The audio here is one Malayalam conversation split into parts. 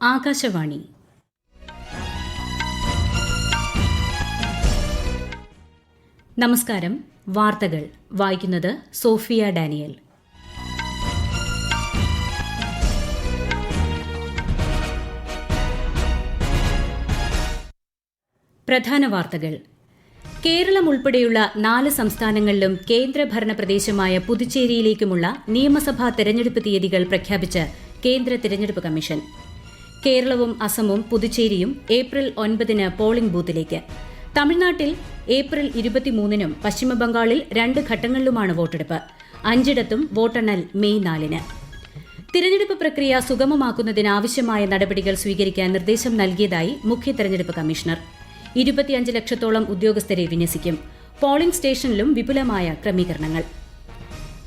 ആകാശവാണി. നമസ്കാരം. വാർത്തകൾ വായിക്കുന്നത് സോഫിയ ഡാനിയൽ. പ്രധാന വാർത്തകൾ. കേരളം ഉൾപ്പെടെയുള്ള 4 സംസ്ഥാനങ്ങളിലും കേന്ദ്രഭരണ പ്രദേശമായ പുതുച്ചേരിയിലേക്കുമുള്ള നിയമസഭാ തെരഞ്ഞെടുപ്പ് തീയതികൾ പ്രഖ്യാപിച്ച് കേന്ദ്ര തെരഞ്ഞെടുപ്പ് കമ്മീഷൻ. കേരളവും അസമും പുതുച്ചേരിയും ഏപ്രിൽ 9-ന് പോളിംഗ് ബൂത്തിലേക്ക്. തമിഴ്നാട്ടിൽ ഏപ്രിൽ 23-നും പശ്ചിമബംഗാളിൽ 2 ഘട്ടങ്ങളിലുമാണ് വോട്ടെടുപ്പ്. 5ഇടത്തും വോട്ടെണ്ണൽ മെയ് 4-ന്. തിരഞ്ഞെടുപ്പ് പ്രക്രിയ സുഗമമാക്കുന്നതിനാവശ്യമായ നടപടികൾ സ്വീകരിക്കാൻ നിർദ്ദേശം നൽകിയതായി മുഖ്യ തെരഞ്ഞെടുപ്പ് കമ്മീഷണർ. 25 ലക്ഷത്തോളം ഉദ്യോഗസ്ഥരെ വിന്യസിക്കും. പോളിംഗ് സ്റ്റേഷനിലും വിപുലമായ ക്രമീകരണങ്ങൾ.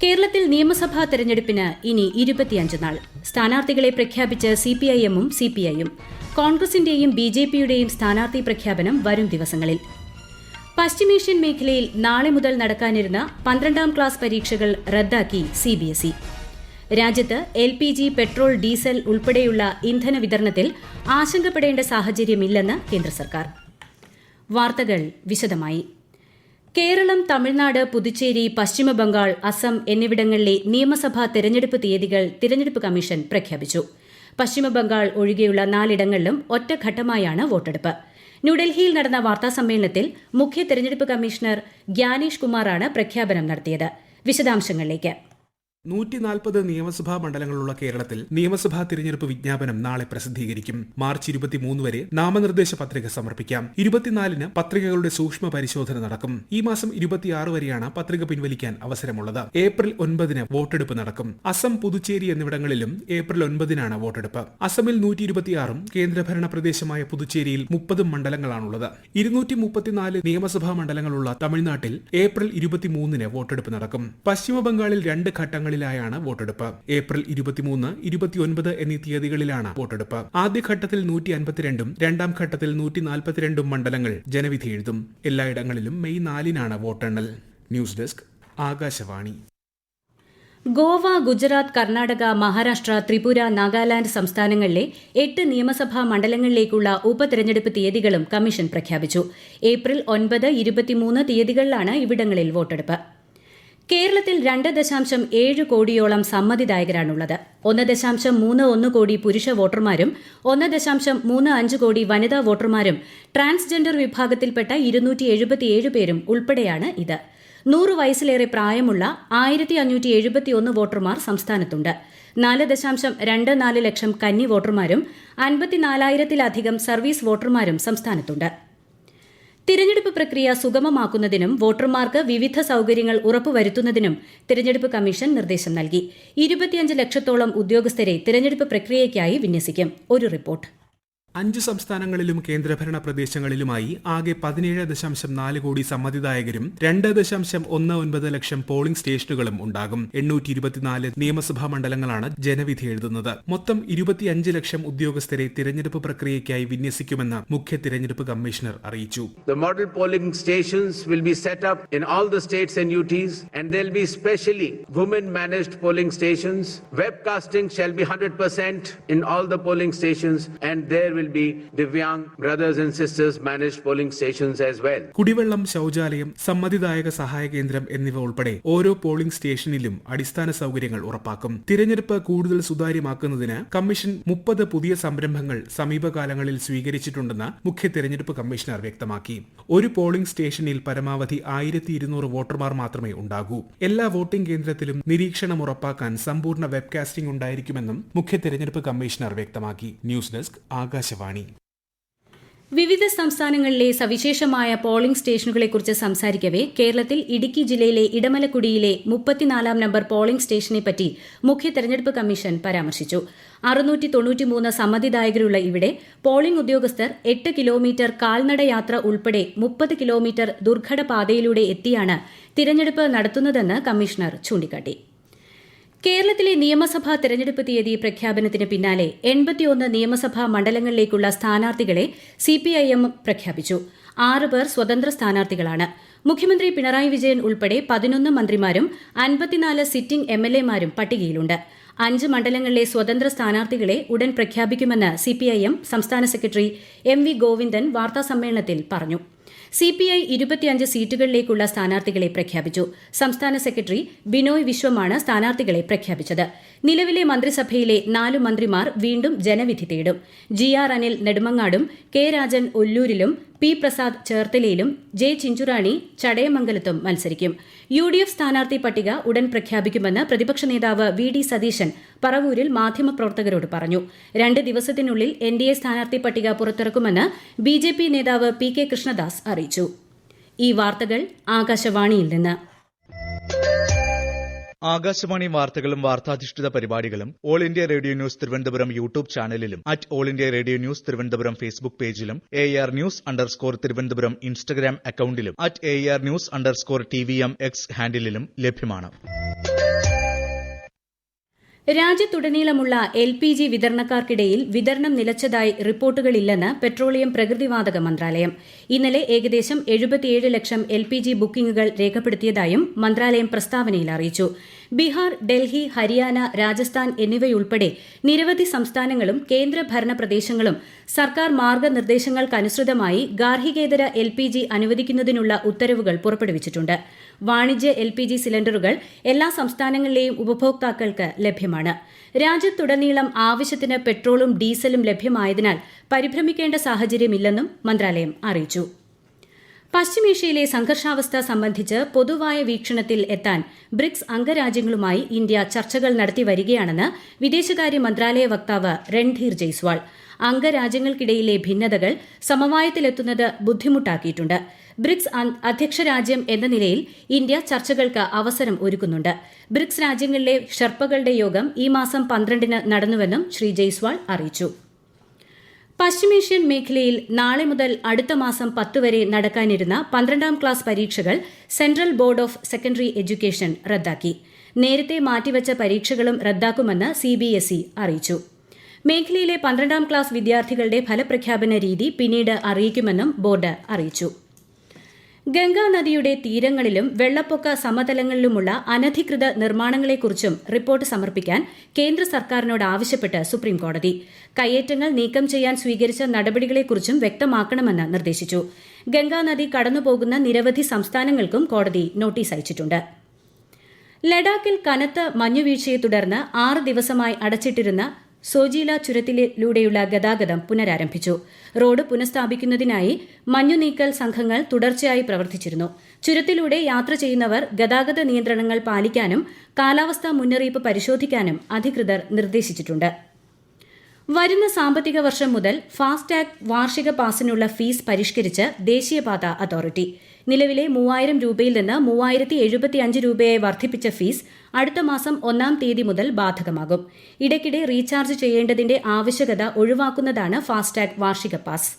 കേരളത്തിൽ നിയമസഭാ തെരഞ്ഞെടുപ്പിന് ഇനി 25 നാൾ. സ്ഥാനാർത്ഥികളെ പ്രഖ്യാപിച്ച് സിപിഐഎമ്മും സിപിഐയും. കോൺഗ്രസിന്റെയും ബിജെപിയുടെയും സ്ഥാനാർത്ഥി പ്രഖ്യാപനം വരും ദിവസങ്ങളിൽ. പശ്ചിമേഷ്യൻ മേഖലയിൽ നാളെ മുതൽ നടക്കാനിരുന്ന 12ാം ക്ലാസ് പരീക്ഷകൾ റദ്ദാക്കി സിബിഎസ്ഇ. രാജ്യത്ത് LPG, പെട്രോൾ, ഡീസൽ ഉൾപ്പെടെയുള്ള ഇന്ധന വിതരണത്തിൽ ആശങ്കപ്പെടേണ്ട സാഹചര്യമില്ലെന്ന് കേന്ദ്ര സർക്കാർ. വാർത്തകൾ വിശദമായി. കേരളം, തമിഴ്നാട്, പുതുച്ചേരി, പശ്ചിമബംഗാൾ, അസം എന്നിവിടങ്ങളിലെ നിയമസഭാ തെരഞ്ഞെടുപ്പ് തീയതികൾ തിരഞ്ഞെടുപ്പ് കമ്മീഷൻ പ്രഖ്യാപിച്ചു. പശ്ചിമബംഗാൾ ഒഴികെയുള്ള 4 ഇടങ്ങളിലും ഒറ്റഘട്ടമായാണ് വോട്ടെടുപ്പ്. ന്യൂഡൽഹിയിൽ നടന്ന വാർത്താസമ്മേളനത്തിൽ മുഖ്യ തെരഞ്ഞെടുപ്പ് കമ്മീഷണർ ഗ്യാനേഷ് കുമാറാണ് പ്രഖ്യാപനം നടത്തിയത്. വിശദാംശങ്ങളിലേക്ക്. 140 നിയമസഭാ മണ്ഡലങ്ങളുള്ള കേരളത്തിൽ നിയമസഭാ തിരഞ്ഞെടുപ്പ് വിജ്ഞാപനം നാളെ പ്രസിദ്ധീകരിക്കും. മാർച്ച് 23 വരെ നാമനിർദ്ദേശ പത്രിക സമർപ്പിക്കാം. 24-ന് പത്രികകളുടെ സൂക്ഷ്മ പരിശോധന നടക്കും. ഈ മാസം 26 വരെയാണ് പത്രിക പിൻവലിക്കാൻ അവസരമുള്ളത്. ഏപ്രിൽ 9-ന് വോട്ടെടുപ്പ് നടക്കും. അസം, പുതുച്ചേരി എന്നിവിടങ്ങളിലും ഏപ്രിൽ 9-നാണ് വോട്ടെടുപ്പ്. അസമിൽ 126ഉം കേന്ദ്രഭരണ പ്രദേശമായ പുതുച്ചേരിയിൽ 30 മണ്ഡലങ്ങളാണുള്ളത്. 234 നിയമസഭാ മണ്ഡലങ്ങളുള്ള തമിഴ്നാട്ടിൽ ഏപ്രിൽ 23-ന് വോട്ടെടുപ്പ് നടക്കും. പശ്ചിമബംഗാളിൽ 2 ഘട്ടങ്ങൾ ാണ് വോട്ടെടുപ്പ്. ഏപ്രിൽ 23, 29 എന്നീ തീയതികളിലാണ് വോട്ടെടുപ്പ്. ആദ്യഘട്ടത്തിൽ 152ഉം രണ്ടാം ഘട്ടത്തിൽ 142ഉം മണ്ഡലങ്ങൾ ജനവിധി എഴുതും. എല്ലായിടങ്ങളിലും മെയ് 4-നാണ് വോട്ടെണ്ണൽ. News desk, Akashvani. ഗോവ, ഗുജറാത്ത്, കർണാടക, മഹാരാഷ്ട്ര, ത്രിപുര, നാഗാലാന്റ് സംസ്ഥാനങ്ങളിലെ 8 നിയമസഭാ മണ്ഡലങ്ങളിലേക്കുള്ള ഉപതെരഞ്ഞെടുപ്പ് തീയതികളും കമ്മീഷൻ പ്രഖ്യാപിച്ചു. ഏപ്രിൽ 9, 23 തീയതികളിലാണ് ഇവിടങ്ങളിൽ വോട്ടെടുപ്പ്. കേരളത്തിൽ 2.7 കോടിയോളം സമ്മതിദായകരാണുള്ളത്. 1.31 കോടി പുരുഷ വോട്ടർമാരും 1.35 കോടി വനിതാ വോട്ടർമാരും ട്രാൻസ്ജെൻഡർ വിഭാഗത്തിൽപ്പെട്ട 277 പേരും ഉൾപ്പെടെയാണ് ഇത്. 100 വയസ്സിലേറെ പ്രായമുള്ള 1571 വോട്ടർമാർ സംസ്ഥാനത്തുണ്ട്. 4.24 ലക്ഷം കന്നി വോട്ടർമാരും 54,000-ലധികം സർവീസ് വോട്ടർമാരും സംസ്ഥാനത്തുണ്ട്. തിരഞ്ഞെടുപ്പ് പ്രക്രിയ സുഗമമാക്കുന്നതിനും വോട്ടർമാർക്ക് വിവിധ സൌകര്യങ്ങൾ ഉറപ്പുവരുത്തുന്നതിനും തിരഞ്ഞെടുപ്പ് കമ്മീഷൻ നിർദ്ദേശം നൽകി. 25 ലക്ഷത്തോളം ഉദ്യോഗസ്ഥരെ തിരഞ്ഞെടുപ്പ് പ്രക്രിയയ്ക്കായി വിന്യസിക്കും. ഒരു റിപ്പോർട്ട്. 5 സംസ്ഥാനങ്ങളിലും കേന്ദ്രഭരണ പ്രദേശങ്ങളിലുമായി ആകെ 17.4 കോടി സമ്മതിദായകരും 2.19 ലക്ഷം പോളിംഗ് സ്റ്റേഷനുകളും ഉണ്ടാകും. 824 നിയമസഭാ മണ്ഡലങ്ങളാണ് ജനവിധി എഴുതുന്നത്. മൊത്തം 25 ലക്ഷം ഉദ്യോഗസ്ഥരെ തിരഞ്ഞെടുപ്പ് പ്രക്രിയയ്ക്കായി വിന്യസിക്കുമെന്ന് മുഖ്യ തിരഞ്ഞെടുപ്പ് കമ്മീഷണർ അറിയിച്ചു. The model polling stations will be set up in all the states and UTs, and they'll be specially women-managed polling stations. Webcasting shall be 100% in all the polling stations, and there will be Divyang brothers and sisters managed polling stations as well. കുടിവെള്ളം, ശൌചാലയം, സമ്മതിദായക സഹായ കേന്ദ്രം എന്നിവ ഉൾപ്പെടെ ഓരോ പോളിംഗ് സ്റ്റേഷനിലും അടിസ്ഥാന സൌകര്യങ്ങൾ ഉറപ്പാക്കും. തിരഞ്ഞെടുപ്പ് കൂടുതൽ സുതാര്യമാക്കുന്നതിന് കമ്മീഷൻ 30 പുതിയ സംരംഭങ്ങൾ സമീപകാലങ്ങളിൽ സ്വീകരിച്ചിട്ടുണ്ടെന്ന് മുഖ്യ തിരഞ്ഞെടുപ്പ് കമ്മീഷണർ വ്യക്തമാക്കി. ഒരു പോളിംഗ് സ്റ്റേഷനിൽ പരമാവധി 1200 വോട്ടർമാർ മാത്രമേ ഉണ്ടാകൂ. എല്ലാ വോട്ടിംഗ് കേന്ദ്രത്തിലും നിരീക്ഷണം ഉറപ്പാക്കാൻ സമ്പൂർണ്ണ വെബ്കാസ്റ്റിംഗ് ഉണ്ടായിരിക്കുമെന്നും മുഖ്യ തിരഞ്ഞെടുപ്പ് കമ്മീഷണർ വ്യക്തമാക്കി. News desk, Akashvani. വിവിധ സംസ്ഥാനങ്ങളിലെ സവിശേഷമായ പോളിംഗ് സ്റ്റേഷനുകളെക്കുറിച്ച് സംസാരിക്കവെ കേരളത്തിൽ ഇടുക്കി ജില്ലയിലെ ഇടമലക്കുടിയിലെ 34-ാം നമ്പർ പോളിംഗ് സ്റ്റേഷനെപ്പറ്റി മുഖ്യ തെരഞ്ഞെടുപ്പ് കമ്മീഷൻ പരാമർശിച്ചു. 693 സമ്മതിദായകരുള്ള ഇവിടെ പോളിംഗ് ഉദ്യോഗസ്ഥർ 8 കിലോമീറ്റർ കാൽനടയാത്ര ഉൾപ്പെടെ 30 കിലോമീറ്റർ ദുർഘട പാതയിലൂടെ എത്തിയാണ് തിരഞ്ഞെടുപ്പ് നടത്തുന്നതെന്ന് കമ്മീഷണർ ചൂണ്ടിക്കാട്ടി. കേരളത്തിലെ നിയമസഭാ തെരഞ്ഞെടുപ്പ് തീയതി പ്രഖ്യാപനത്തിന് പിന്നാലെ 81 നിയമസഭാ മണ്ഡലങ്ങളിലേക്കുള്ള സ്ഥാനാർത്ഥികളെ സിപിഐഎം പ്രഖ്യാപിച്ചു. 6 പേർ സ്വതന്ത്ര സ്ഥാനാർത്ഥികളാണ്. മുഖ്യമന്ത്രി പിണറായി വിജയൻ ഉൾപ്പെടെ 11 മന്ത്രിമാരും 54 സിറ്റിംഗ് MLAമാരും പട്ടികയിലുണ്ട്. 5 മണ്ഡലങ്ങളിലെ സ്വതന്ത്ര സ്ഥാനാർത്ഥികളെ ഉടൻ പ്രഖ്യാപിക്കുമെന്ന് സിപിഐഎം സംസ്ഥാന സെക്രട്ടറി എം വി ഗോവിന്ദൻ വാർത്താസമ്മേളനത്തിൽ പറഞ്ഞു. സിപിഐ 25 സീറ്റുകളിലേക്കുള്ള സ്ഥാനാർത്ഥികളെ പ്രഖ്യാപിച്ചു. സംസ്ഥാന സെക്രട്ടറി ബിനോയ് വിശ്വമാണ് സ്ഥാനാർത്ഥികളെ പ്രഖ്യാപിച്ചത്. നിലവിലെ മന്ത്രിസഭയിലെ 4 മന്ത്രിമാർ വീണ്ടും ജനവിധി തേടും. GR അനിൽ നെടുമങ്ങാടും കെ രാജൻ ഒല്ലൂരിലും പി പ്രസാദ് ചേർത്തലയിലും ജെ ചിഞ്ചുറാണി ചടയമംഗലത്തും മത്സരിക്കും. UDF സ്ഥാനാർത്ഥി പട്ടിക ഉടൻ പ്രഖ്യാപിക്കുമെന്ന് പ്രതിപക്ഷ നേതാവ് VD സതീശൻ പറവൂരിൽ മാധ്യമപ്രവർത്തകരോട് പറഞ്ഞു. 2 ദിവസത്തിനുള്ളിൽ NDA സ്ഥാനാർത്ഥി പട്ടിക പുറത്തിറക്കുമെന്ന് BJP നേതാവ് PK കൃഷ്ണദാസ് അറിയിച്ചു. ഈ വാർത്തകൾ ആകാശവാണിയിൽ നിന്ന്. ആകാശവാണി വാർത്തകളും വാർത്താധിഷ്ഠിത പരിപാടികളും all India radio news Thiruvananthapuram YouTube ചാനലിലും all India radio news Thiruvananthapuram Facebook പേജിലും AR News_ തിരുവനന്തപുരം ഇൻസ്റ്റഗ്രാം അക്കൌണ്ടിലും AR News_TVM X ഹാൻഡിലും ലഭ്യമാണ്. രാജ്യത്തുടനീളമുള്ള LPG വിതരണക്കാർക്കിടയിൽ വിതരണം നിലച്ചതായി റിപ്പോർട്ടുകളില്ലെന്ന് പെട്രോളിയം പ്രകൃതിവാതക മന്ത്രാലയം. ഇന്നലെ ഏകദേശം 77 ലക്ഷം LPG ബുക്കിംഗുകൾ രേഖപ്പെടുത്തിയതായും മന്ത്രാലയം പ്രസ്താവനയിൽ അറിയിച്ചു. ബീഹാർ, ഡൽഹി, ഹരിയാന, രാജസ്ഥാൻ എന്നിവയുൾപ്പെടെ നിരവധി സംസ്ഥാനങ്ങളും കേന്ദ്രഭരണ പ്രദേശങ്ങളും സർക്കാർ മാർഗനിർദ്ദേശങ്ങൾക്കനുസൃതമായി ഗാർഹികേതര LPG അനുവദിക്കുന്നതിനുള്ള ഉത്തരവുകൾ പുറപ്പെടുവിച്ചിട്ടുണ്ട്. വാണിജ്യ LPG സിലിണ്ടറുകൾ എല്ലാ സംസ്ഥാനങ്ങളിലെയും ഉപഭോക്താക്കൾക്ക് ലഭ്യമാണ്. രാജ്യത്തുടനീളം ആവശ്യത്തിന് പെട്രോളും ഡീസലും ലഭ്യമായതിനാൽ പരിഭ്രമിക്കേണ്ട സാഹചര്യമില്ലെന്നും മന്ത്രാലയം അറിയിച്ചു. പശ്ചിമേഷ്യയിലെ സംഘർഷാവസ്ഥ സംബന്ധിച്ച് പൊതുവായ വീക്ഷണത്തിൽ എത്താൻ ബ്രിക്സ് അംഗരാജ്യങ്ങളുമായി ഇന്ത്യ ചർച്ചകൾ നടത്തിവരികയാണെന്ന് വിദേശകാര്യ മന്ത്രാലയ വക്താവ് രൺധീർ ജയ്സ്വാൾ. അംഗരാജ്യങ്ങൾക്കിടയിലെ ഭിന്നതകൾ സമവായത്തിലെത്തുന്നത് ബുദ്ധിമുട്ടാക്കിയിട്ടുണ്ട്. ബ്രിക്സ് അധ്യക്ഷ രാജ്യം എന്ന നിലയിൽ ഇന്ത്യ ചർച്ചകൾക്ക് അവസരം ഒരുക്കുന്നുണ്ട്. ബ്രിക്സ് രാജ്യങ്ങളിലെ ഷെർപ്പകളുടെ യോഗം ഈ മാസം 12-ന് നടന്നുവെന്നും ശ്രീ ജയ്സ്വാൾ അറിയിച്ചു. പശ്ചിമേഷ്യൻ മേഖലയിൽ നാളെ മുതൽ അടുത്ത മാസം 10 വരെ നടക്കാനിരുന്ന 12ാം ക്ലാസ് പരീക്ഷകൾ central board of secondary education റദ്ദാക്കി. നേരത്തെ മാറ്റിവച്ച പരീക്ഷകളും റദ്ദാക്കുമെന്ന് CBSE അറിയിച്ചു. മേഖലയിലെ 12ാം ക്ലാസ് വിദ്യാർത്ഥികളുടെ ഫലപ്രഖ്യാപന രീതി പിന്നീട് അറിയിക്കുമെന്നും ബോർഡ് അറിയിച്ചു. ഗംഗാ നദിയുടെ തീരങ്ങളിലും വെള്ളപ്പൊക്ക സമതലങ്ങളിലുമുള്ള അനധികൃത നിർമ്മാണങ്ങളെക്കുറിച്ചും റിപ്പോർട്ട് സമർപ്പിക്കാൻ കേന്ദ്ര സർക്കാരിനോട് ആവശ്യപ്പെട്ട് സുപ്രീംകോടതി. കയ്യേറ്റങ്ങൾ നീക്കം ചെയ്യാൻ സ്വീകരിച്ച നടപടികളെക്കുറിച്ചും വ്യക്തമാക്കണമെന്ന് നിർദ്ദേശിച്ചു. ഗംഗാനദി കടന്നുപോകുന്ന നിരവധി സംസ്ഥാനങ്ങൾക്കും കോടതി നോട്ടീസ് അയച്ചിട്ടുണ്ട്. ലഡാക്കിൽ കനത്ത മഞ്ഞുവീഴ്ചയെ തുടർന്ന് 6 ദിവസമായി അടച്ചിട്ടിരുന്ന സോജീല ചുരത്തിലൂടെയുള്ള ഗതാഗതം പുനരാരംഭിച്ചു. റോഡ് പുനഃസ്ഥാപിക്കുന്നതിനായി മഞ്ഞുനീക്കൽ സംഘങ്ങൾ തുടർച്ചയായി പ്രവർത്തിച്ചിരുന്നു. ചുരത്തിലൂടെ യാത്ര ചെയ്യുന്നവർ ഗതാഗത നിയന്ത്രണങ്ങൾ പാലിക്കാനും കാലാവസ്ഥാ മുന്നറിയിപ്പ് പരിശോധിക്കാനും അധികൃതർ നിർദ്ദേശിച്ചിട്ടുണ്ട്. വരുന്ന സാമ്പത്തിക വർഷം മുതൽ ഫാസ്ടാഗ് വാർഷിക പാസിനുള്ള ഫീസ് പരിഷ്കരിച്ച് ദേശീയപാത അതോറിറ്റി. നിലവിലെ 3000 രൂപയിൽ നിന്ന് 3075 രൂപയായി വർദ്ധിപ്പിച്ച ഫീസ് അടുത്ത മാസം 1-ാം തീയതി മുതൽ ബാധകമാകും. ഇടയ്ക്കിടെ റീചാർജ് ചെയ്യേണ്ടതിന്റെ ആവശ്യകത ഒഴിവാക്കുന്നതാണ് ഫാസ്ടാഗ് വാർഷിക പാസ്.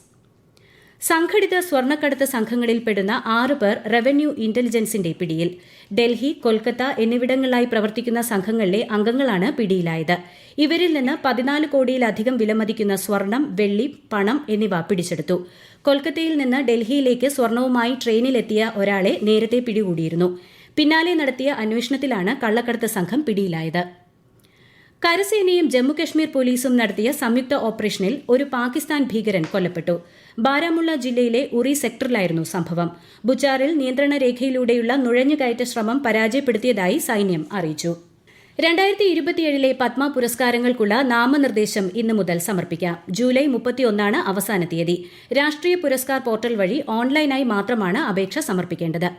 സംഘടിത സ്വർണ്ണക്കടത്ത് സംഘങ്ങളിൽപ്പെടുന്ന 6 പേർ റവന്യൂ ഇന്റലിജൻസിന്റെ പിടിയിൽ. ഡൽഹി, കൊൽക്കത്ത എന്നിവിടങ്ങളിലായി പ്രവർത്തിക്കുന്ന സംഘങ്ങളിലെ അംഗങ്ങളാണ് പിടിയിലായത്. ഇവരിൽ നിന്ന് 14 കോടിയിലധികം വിലമതിക്കുന്ന സ്വർണം, വെള്ളി, പണം എന്നിവ പിടിച്ചെടുത്തു. കൊൽക്കത്തയിൽ നിന്ന് ഡൽഹിയിലേക്ക് സ്വർണവുമായി ട്രെയിനിലെത്തിയ ഒരാളെ നേരത്തെ പിടികൂടിയിരുന്നു. പിന്നാലെ നടത്തിയ അന്വേഷണത്തിലാണ് കള്ളക്കടത്ത് സംഘം പിടിയിലായത്. കരസേനയും ജമ്മുകശ്മീർ പോലീസും നടത്തിയ സംയുക്ത ഓപ്പറേഷനിൽ ഒരു പാകിസ്ഥാൻ ഭീകരൻ കൊല്ലപ്പെട്ടു. ബാരാമുള്ള ജില്ലയിലെ ഉറി സെക്ടറിലായിരുന്നു സംഭവം. ബുച്ചാറിൽ നിയന്ത്രണ രേഖയിലൂടെയുള്ള നുഴഞ്ഞുകയറ്റ ശ്രമം പരാജയപ്പെടുത്തിയതായി സൈന്യം അറിയിച്ചു. 2027 പത്മ പുരസ്കാരങ്ങൾക്കുള്ള നാമനിർദ്ദേശം ഇന്നു മുതൽ സമർപ്പിക്കാം. ജൂലൈ 31 അവസാന തീയതി. രാഷ്ട്രീയ പുരസ്കാർ പോർട്ടൽ വഴി ഓൺലൈനായി മാത്രമാണ് അപേക്ഷ സമർപ്പിക്കേണ്ടത്.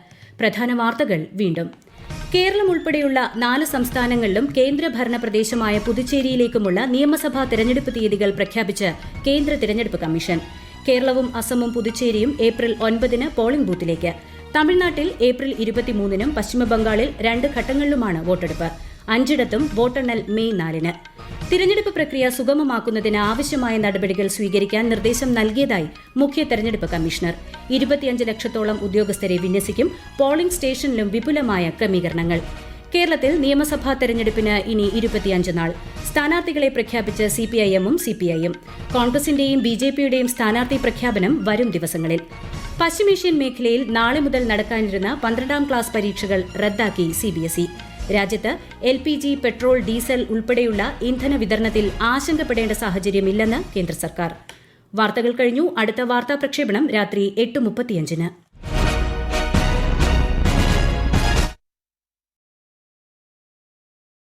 പ്രധാന വാർത്തകൾ വീണ്ടും. കേരളം ഉൾപ്പെടെയുള്ള 4 സംസ്ഥാനങ്ങളിലും കേന്ദ്രഭരണ പ്രദേശമായ പുതുച്ചേരിയിലേക്കുമുള്ള നിയമസഭാ തെരഞ്ഞെടുപ്പ് തീയതികൾ പ്രഖ്യാപിച്ച് കേന്ദ്ര തെരഞ്ഞെടുപ്പ് കമ്മീഷൻ. കേരളവും അസമും പുതുച്ചേരിയും ഏപ്രിൽ 9-ന് പോളിംഗ് ബൂത്തിലേക്ക്. തമിഴ്നാട്ടിൽ ഏപ്രിൽ 23-നും പശ്ചിമബംഗാളിൽ 2 ഘട്ടങ്ങളിലുമാണ് വോട്ടെടുപ്പ്. 5-ഇടത്തും വോട്ടെണ്ണൽ മെയ് 4-ന്. തിരഞ്ഞെടുപ്പ് പ്രക്രിയ സുഗമമാക്കുന്നതിന് ആവശ്യമായ നടപടികൾ സ്വീകരിക്കാൻ നിർദ്ദേശം നൽകിയതായി മുഖ്യ തെരഞ്ഞെടുപ്പ് കമ്മീഷണർ. 25 ലക്ഷത്തോളം ഉദ്യോഗസ്ഥരെ വിന്യസിക്കും. പോളിംഗ് സ്റ്റേഷനിലും വിപുലമായ ക്രമീകരണങ്ങൾ. കേരളത്തിൽ നിയമസഭാ തെരഞ്ഞെടുപ്പിന് ഇനി 25 നാൾ. സ്ഥാനാർത്ഥികളെ പ്രഖ്യാപിച്ച് CPIM-ഉം CPI-യും. കോൺഗ്രസിന്റെയും BJP-യുടെയും സ്ഥാനാർത്ഥി പ്രഖ്യാപനം വരും ദിവസങ്ങളിൽ. പശ്ചിമേഷ്യൻ മേഖലയിൽ നാളെ മുതൽ നടക്കാനിരുന്ന 12ാം ക്ലാസ് പരീക്ഷകൾ റദ്ദാക്കി CBSE. രാജ്യത്ത് LPG, പെട്രോൾ, ഡീസൽ ഉൾപ്പെടെയുള്ള ഇന്ധന വിതരണത്തിൽ ആശങ്കപ്പെടേണ്ട സാഹചര്യമില്ലെന്ന് കേന്ദ്ര സർക്കാർ. വാർത്തകൾ കഴിഞ്ഞു. അടുത്ത വാർത്താ പ്രക്ഷേപണം രാത്രി 8:35.